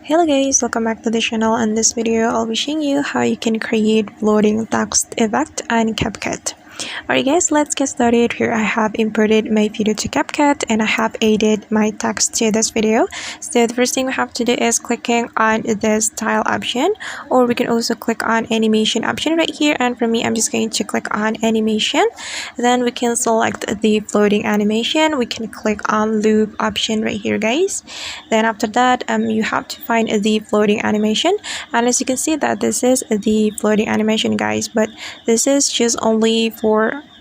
Hello guys, welcome back to the channel. In this video I'll be showing you how you can create floating text effect on CapCut. Alright guys, let's get started. Here I have imported my video to CapCut and I have added my text to this video. So the first thing we have to do is clicking on the style option, or we can also click on animation option right here, and for me I'm just going to click on animation. Then we can select the floating animation. We can click on loop option right here guys. Then after that you have to find the floating animation, and as you can see that this is the floating animation guys, but this is just only for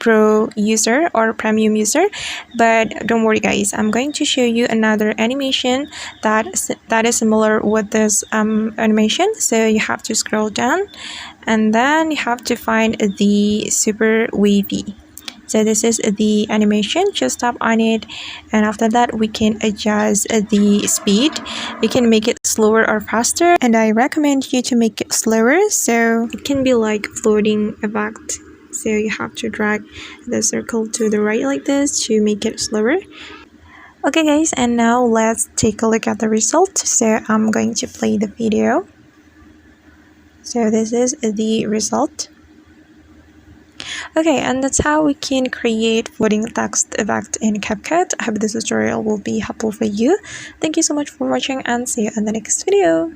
pro user or premium user. But don't worry guys, I'm going to show you another animation that is similar with this animation. So you have to scroll down and then you have to find the super wavy. So this is the animation. Just tap on it, and after that we can adjust the speed. We can make it slower or faster, and I recommend you to make it slower so it can be like floating effect. So you have to drag the circle to the right like this to make it slower. Okay guys, and now let's take a look at the result. So I'm going to play the video. So this is the result. Okay, and that's how we can create floating text effect in CapCut. I hope this tutorial will be helpful for you. Thank you so much for watching and see you in the next video.